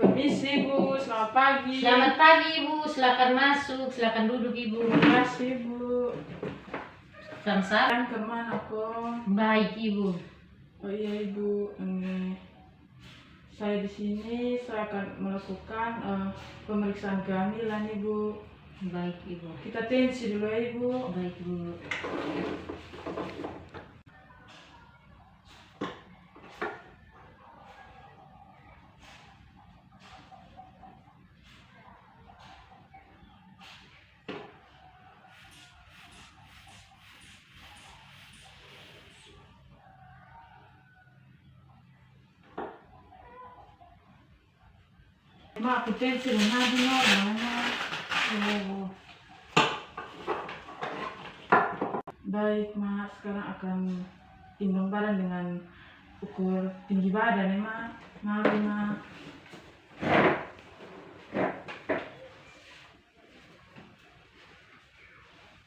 Permisi Bu, selamat pagi. Selamat pagi Ibu, silakan masuk, silakan duduk Ibu. Terima kasih Bu. Samsa. Kemana kok? Baik Ibu. Oh iya Ibu, saya di sini saya akan melakukan pemeriksaan kehamilan Ibu. Baik Ibu. Kita tensi dulu ya Ibu. Baik Bu. Mak, aku tensi dengan normal. Oh. Baik Mak, sekarang akan timbang badan dengan ukur tinggi badan ya Mak. Mari Mak.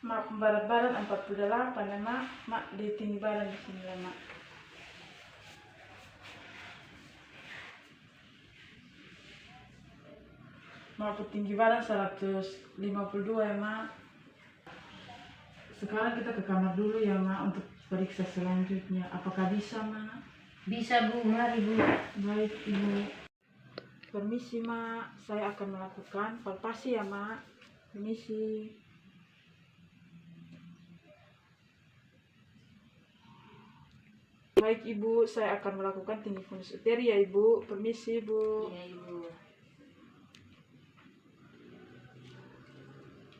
Mak, berat badan 48 ya Mak. Mak, di tinggi badan di sini lah Mak. Mak, aku tinggi badan 152 ya Mak. Sekarang kita ke kamar dulu ya Mak untuk periksa selanjutnya. Apakah bisa Mak? Bisa Bu, mari Bu. Baik Ibu. Permisi Mak, saya akan melakukan palpasi ya Mak. Permisi. Baik Ibu, saya akan melakukan tinggi fundus uteri ya Ibu. Permisi Bu. Iya Ibu.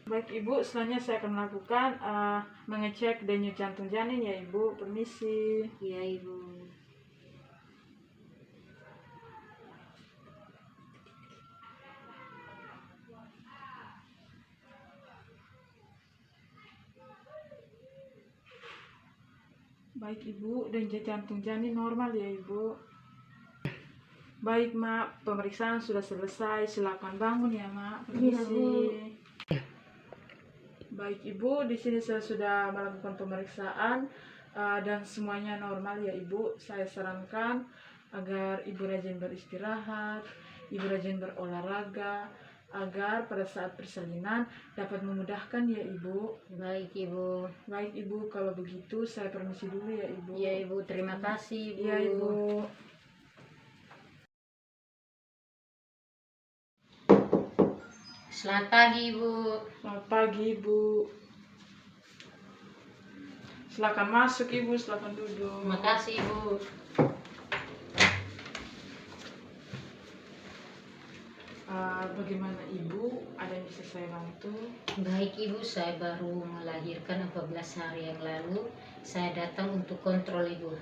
Baik Ibu, selanjutnya saya akan melakukan mengecek denyut jantung janin ya Ibu. Permisi. Iya Ibu. Baik Ibu, denyut jantung janin normal ya Ibu. Baik Mak, pemeriksaan sudah selesai. Silakan bangun ya Mak. Permisi. Baik Ibu, di sini saya sudah melakukan pemeriksaan dan semuanya normal ya Ibu. Saya sarankan agar Ibu rajin beristirahat, Ibu rajin berolahraga, agar pada saat persalinan dapat memudahkan ya Ibu. Baik Ibu. Baik Ibu, kalau begitu saya permisi dulu ya Ibu. Iya Ibu, terima kasih Bu. Iya Ibu. Selamat pagi Ibu. Selamat pagi Ibu. Silakan masuk Ibu, silakan duduk. Terima kasih Ibu. Bagaimana Ibu? Ada yang bisa saya bantu? Baik Ibu, saya baru melahirkan 14 hari yang lalu. Saya datang untuk kontrol Ibu.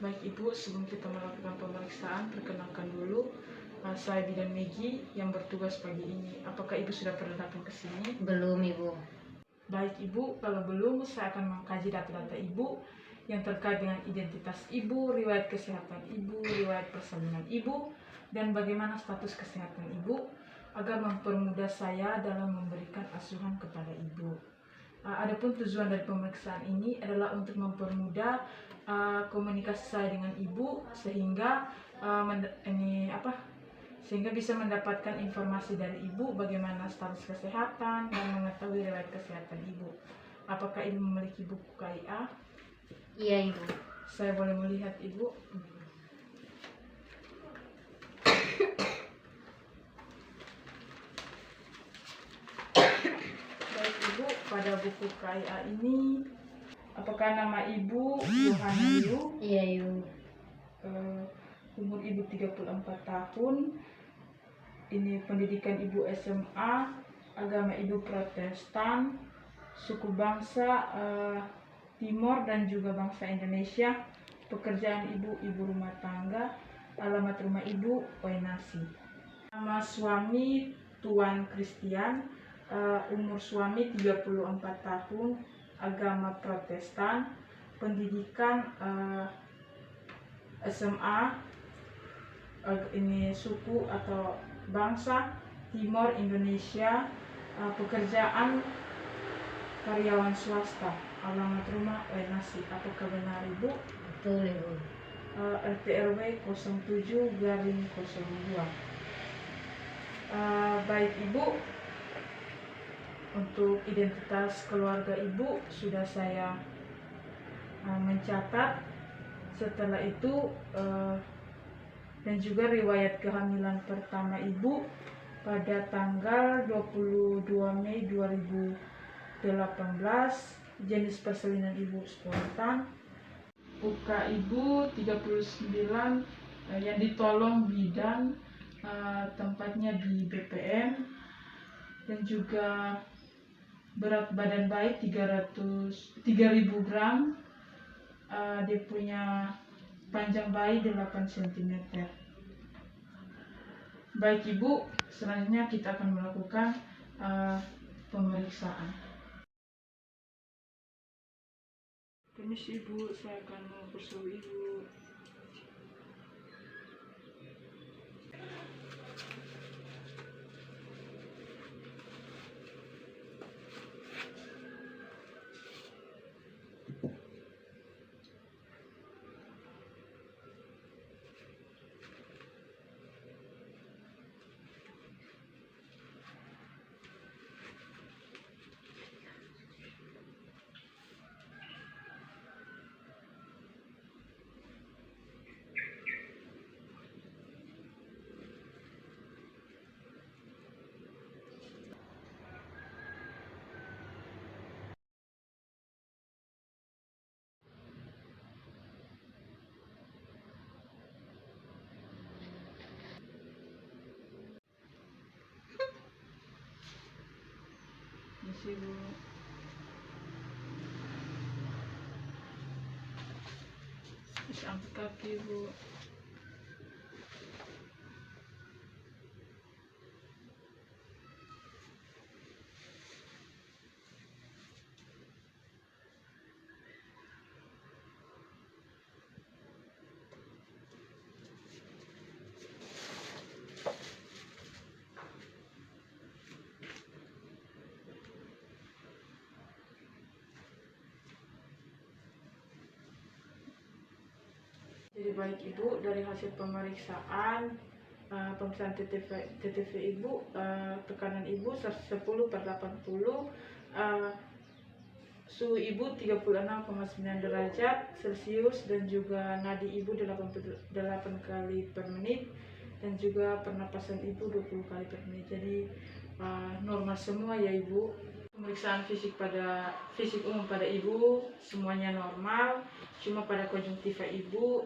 Baik Ibu, sebelum kita melakukan pemeriksaan, perkenalkan dulu saya bidan Megi yang bertugas pagi ini. Apakah Ibu sudah pernah datang ke sini? Belum Ibu. Baik Ibu, kalau belum saya akan mengkaji data-data Ibu yang terkait dengan identitas Ibu, riwayat kesehatan Ibu, riwayat persalinan Ibu, dan bagaimana status kesehatan Ibu agar mempermudah saya dalam memberikan asuhan kepada Ibu. Adapun tujuan dari pemeriksaan ini adalah untuk mempermudah komunikasi saya dengan Ibu sehingga sehingga bisa mendapatkan informasi dari Ibu bagaimana status kesehatan dan mengetahui riwayat kesehatan Ibu. Apakah Ibu memiliki buku KIA? Iya Ibu. Saya boleh melihat Ibu? Baik Ibu, pada buku KIA ini apakah nama Ibu Yohana Liu? Iya Ibu. Umur Ibu 34 tahun. Ini pendidikan Ibu SMA, agama Ibu Protestan, suku bangsa Timor dan juga bangsa Indonesia. Pekerjaan Ibu rumah tangga, alamat rumah Ibu Wainasi. Nama suami Tuan Christian, umur suami 34 tahun, agama Protestan, pendidikan SMA, ini suku atau bangsa Timor Indonesia, pekerjaan karyawan swasta, alamat rumah Wainasi. Apakah benar Ibu? Betul Ibu. RT RW 07/02. Baik Ibu, untuk identitas keluarga Ibu sudah saya mencatat. Setelah itu dan juga riwayat kehamilan pertama Ibu pada tanggal 22 Mei 2018, jenis persalinan Ibu spontan, UK Ibu 39, yang ditolong bidan, tempatnya di BPM, dan juga berat badan baik 3.000 gram, dia punya panjang bayi 8 cm. Baik Ibu, selanjutnya kita akan melakukan pemeriksaan. Permisi Ibu, saya akan mempersuhu Ibu. Permisi Bu. Bisa angkat kaki Bu. Jadi baik Ibu, dari hasil pemeriksaan TTV Ibu, tekanan Ibu 110/80, suhu Ibu 36,9 derajat Celcius, dan juga nadi Ibu 8 kali per menit, dan juga pernapasan Ibu 20 kali per menit. Jadi normal semua ya Ibu. Pemeriksaan fisik umum pada Ibu semuanya normal, cuma pada konjungtiva Ibu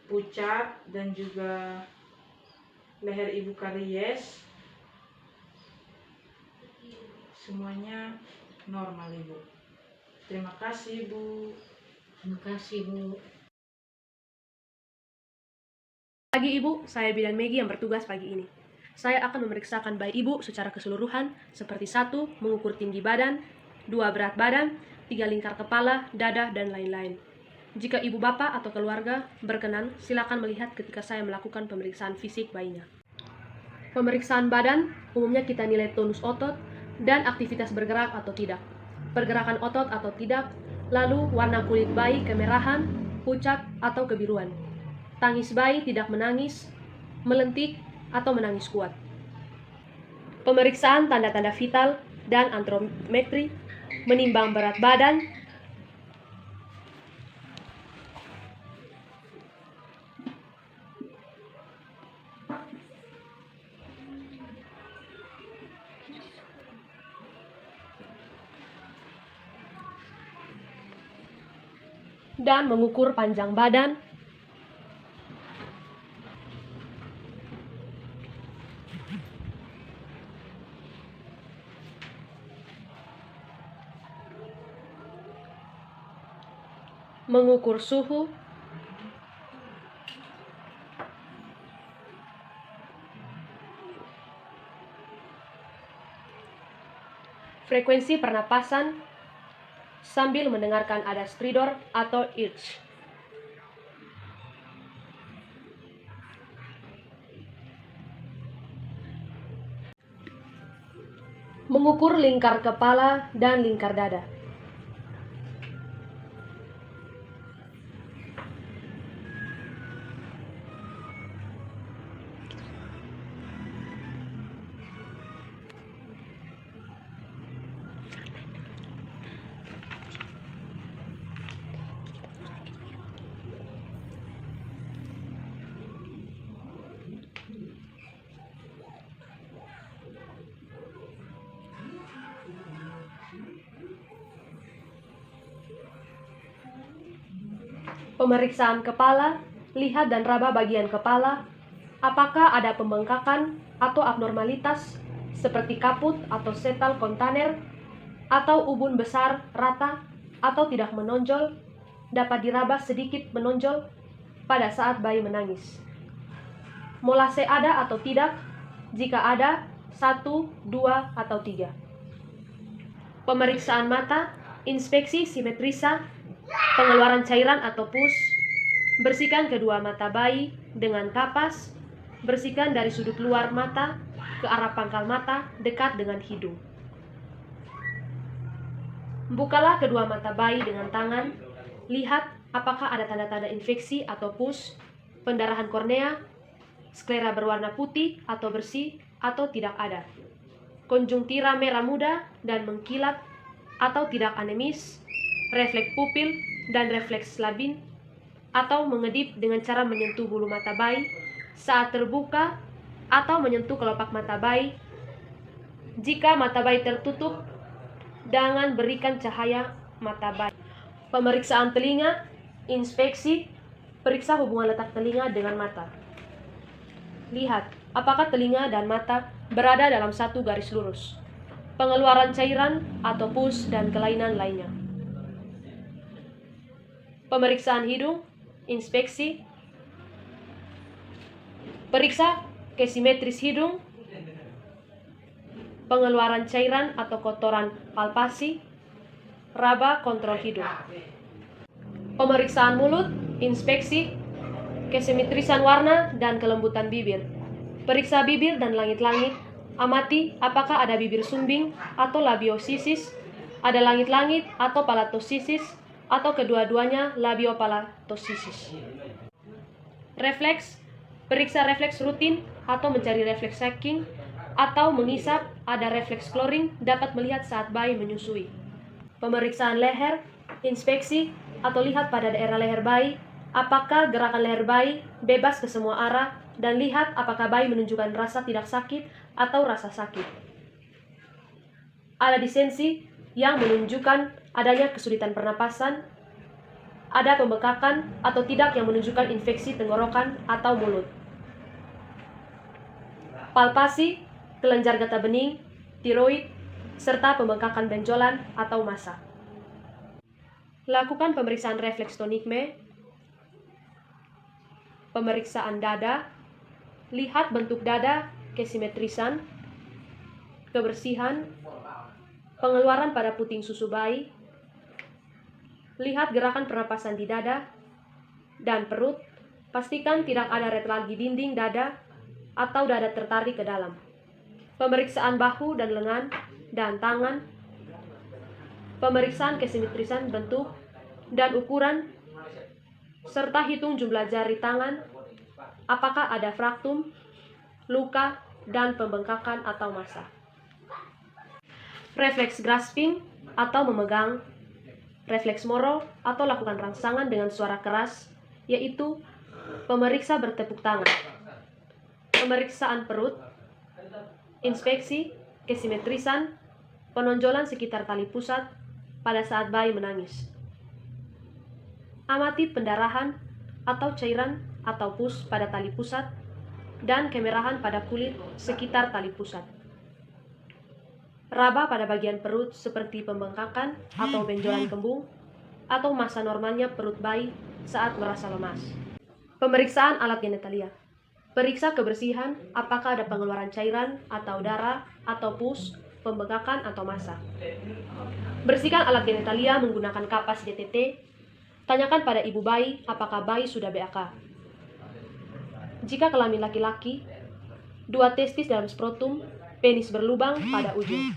pucat, dan juga leher Ibu karies. Semuanya normal Ibu. Terima kasih Bu. Terima kasih Bu. Pagi Ibu, saya Bidan Megi yang bertugas pagi ini. Saya akan memeriksakan bayi Ibu secara keseluruhan, seperti 1. Mengukur tinggi badan, 2. Berat badan, 3. Lingkar kepala, dada, dan lain-lain. Jika Ibu Bapak atau keluarga berkenan, silakan melihat ketika saya melakukan pemeriksaan fisik bayinya. Pemeriksaan badan, umumnya kita nilai tonus otot dan aktivitas bergerak atau tidak, pergerakan otot atau tidak, lalu warna kulit bayi kemerahan, pucat, atau kebiruan. Tangis bayi tidak menangis, melentik, atau menangis kuat. Pemeriksaan tanda-tanda vital dan antrometri, menimbang berat badan, dan mengukur panjang badan, mengukur suhu, frekuensi pernapasan sambil mendengarkan ada stridor atau urge. Mengukur lingkar kepala dan lingkar dada. Pemeriksaan kepala, lihat dan raba bagian kepala, apakah ada pembengkakan atau abnormalitas seperti kaput atau setal kontainer, atau ubun besar rata atau tidak menonjol, dapat diraba sedikit menonjol pada saat bayi menangis. Molase ada atau tidak? Jika ada, 1, 2, atau 3. Pemeriksaan mata, inspeksi simetrisa, pengeluaran cairan atau pus, bersihkan kedua mata bayi dengan kapas, bersihkan dari sudut luar mata ke arah pangkal mata dekat dengan hidung. Bukalah kedua mata bayi dengan tangan, lihat apakah ada tanda-tanda infeksi atau pus, pendarahan kornea, sklera berwarna putih atau bersih atau tidak ada, konjungtira merah muda dan mengkilat atau tidak anemis, refleks pupil dan refleks labin, atau mengedip dengan cara menyentuh bulu mata bayi saat terbuka atau menyentuh kelopak mata bayi. Jika mata bayi tertutup, jangan berikan cahaya mata bayi. Pemeriksaan telinga, inspeksi, periksa hubungan letak telinga dengan mata. Lihat apakah telinga dan mata berada dalam satu garis lurus. Pengeluaran cairan atau pus dan kelainan lainnya. Pemeriksaan hidung, inspeksi, periksa kesimetris hidung, pengeluaran cairan atau kotoran palpasi, raba kontrol hidung. Pemeriksaan mulut, inspeksi, kesimetrisan warna dan kelembutan bibir. Periksa bibir dan langit-langit, amati apakah ada bibir sumbing atau labiosisis, ada langit-langit atau palatosisis, atau kedua-duanya labiopalatosisis. Refleks, periksa refleks rutin atau mencari refleks sucking atau mengisap, ada refleks chlorine, dapat melihat saat bayi menyusui. Pemeriksaan leher, inspeksi atau lihat pada daerah leher bayi, apakah gerakan leher bayi bebas ke semua arah, dan lihat apakah bayi menunjukkan rasa tidak sakit atau rasa sakit. Ada disensi yang menunjukkan adanya kesulitan pernapasan, ada pembengkakan atau tidak yang menunjukkan infeksi tenggorokan atau mulut. Palpasi, kelenjar getah bening, tiroid, serta pembengkakan benjolan atau massa. Lakukan pemeriksaan refleks tonikme, pemeriksaan dada, lihat bentuk dada, kesimetrisan, kebersihan, pengeluaran pada puting susu bayi, lihat gerakan pernapasan di dada dan perut, pastikan tidak ada retralgi dinding dada atau dada tertarik ke dalam. Pemeriksaan bahu dan lengan dan tangan, pemeriksaan kesimetrisan bentuk dan ukuran, serta hitung jumlah jari tangan, apakah ada fraktum, luka, dan pembengkakan atau massa. Refleks grasping atau memegang, refleks moro atau lakukan rangsangan dengan suara keras, yaitu pemeriksa bertepuk tangan. Pemeriksaan perut, inspeksi, kesimetrisan, penonjolan sekitar tali pusat pada saat bayi menangis. Amati pendarahan atau cairan atau pus pada tali pusat dan kemerahan pada kulit sekitar tali pusat. Raba pada bagian perut seperti pembengkakan atau benjolan kembung atau massa normalnya perut bayi saat merasa lemas. Pemeriksaan alat genitalia. Periksa kebersihan apakah ada pengeluaran cairan atau darah atau pus, pembengkakan atau massa. Bersihkan alat genitalia menggunakan kapas DTT. Tanyakan pada ibu bayi apakah bayi sudah BAK. Jika kelamin laki-laki, 2 testis dalam skrotum, penis berlubang pada ujung.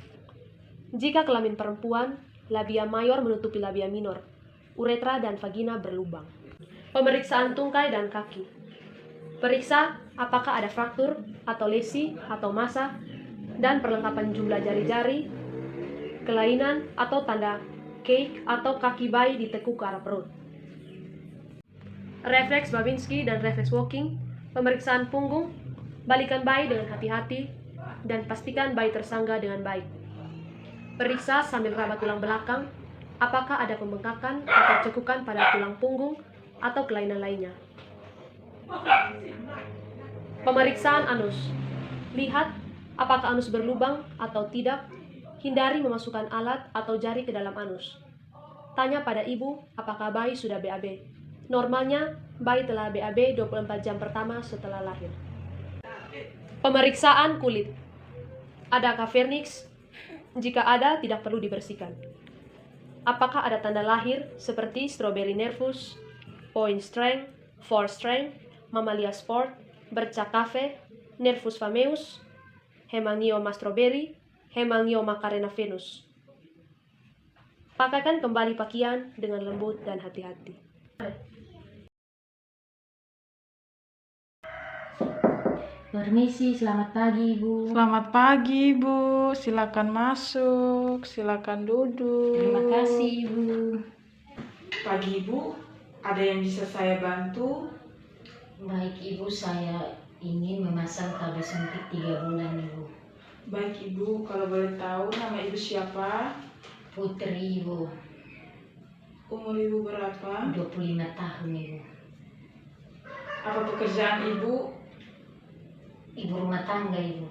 Jika kelamin perempuan, labia mayor menutupi labia minor, uretra dan vagina berlubang. Pemeriksaan tungkai dan kaki. Periksa apakah ada fraktur atau lesi atau massa dan perlengkapan jumlah jari-jari, kelainan atau tanda cake atau kaki bayi ditekuk ke arah perut. Refleks Babinski dan refleks walking. Pemeriksaan punggung, balikan bayi dengan hati-hati dan pastikan bayi tersangga dengan baik. Periksa sambil raba tulang belakang, apakah ada pembengkakan atau cekukan pada tulang punggung atau kelainan lainnya. Pemeriksaan anus. Lihat apakah anus berlubang atau tidak. Hindari memasukkan alat atau jari ke dalam anus. Tanya pada ibu apakah bayi sudah BAB. Normalnya, bayi telah BAB 24 jam pertama setelah lahir. Pemeriksaan kulit. Adakah vernix? Jika ada, tidak perlu dibersihkan. Apakah ada tanda lahir seperti strawberry nervus, point strength, four strength, mamalia sport, bercak cafe, nervus fameus, hemangioma strawberry, hemangioma carena venus. Pakaikan kembali pakaian dengan lembut dan hati-hati. Permisi, selamat pagi Ibu. Selamat pagi Ibu, silakan masuk, silakan duduk. Terima kasih Ibu. Pagi Ibu, ada yang bisa saya bantu? Baik Ibu, saya ingin memasang KB suntik 3 bulan Ibu. Baik Ibu, kalau boleh tahu nama Ibu siapa? Putri Ibu, Umur Ibu berapa? 25 tahun Ibu. Apa pekerjaan Ibu? Ibu rumah tangga Ibu.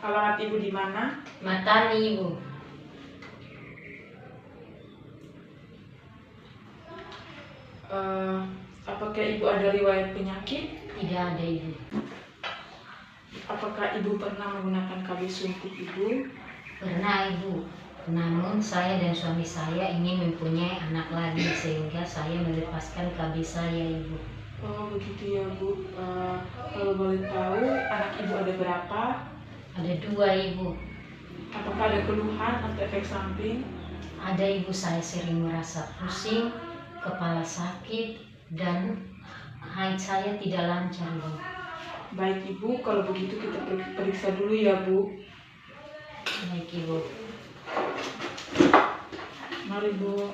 Alamat Ibu di mana? Matani Ibu. Apakah Ibu ada riwayat penyakit? Tidak ada Ibu. Apakah Ibu pernah menggunakan KB suntik Ibu? Pernah Ibu. Namun saya dan suami saya ingin mempunyai anak lagi sehingga saya melepaskan KB saya Ibu. Oh begitu ya Bu. Kalau boleh tahu anak Ibu ada berapa? Ada 2 Ibu. Apakah ada keluhan atau efek samping? Ada Ibu, saya sering merasa pusing, kepala sakit, dan haid saya tidak lancar Ibu. Baik Ibu, kalau begitu kita periksa dulu ya Bu. Baik Ibu. Mari Bu.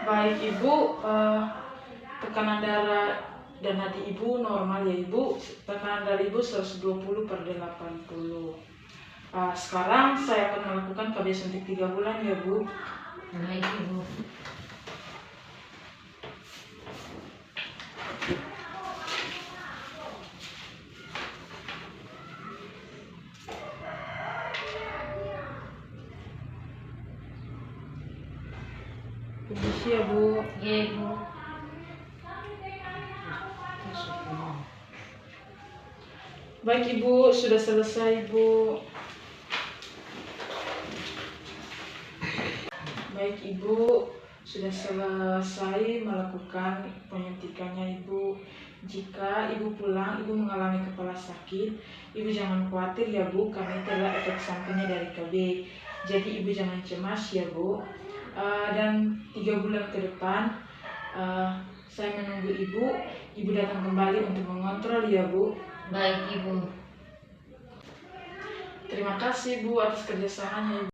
Baik Ibu, tekanan darah dan nadi Ibu normal ya Ibu. Tekanan darah Ibu 120/80. Sekarang saya akan melakukan KB suntik 3 bulan ya Bu. Baik Ibu. Permisi ya Bu. Ya Ibu. Baik Ibu, sudah selesai Ibu. Baik Ibu, sudah selesai melakukan penyuntikannya Ibu. Jika Ibu pulang, Ibu mengalami kepala sakit, Ibu jangan khawatir ya Bu, karena itu adalah efek sampingnya dari KB. Jadi Ibu jangan cemas ya Bu. Dan 3 bulan ke depan, saya menunggu Ibu datang kembali untuk mengontrol ya Bu. Baik Ibu. Terima kasih Bu atas kerjasamanya Ibu.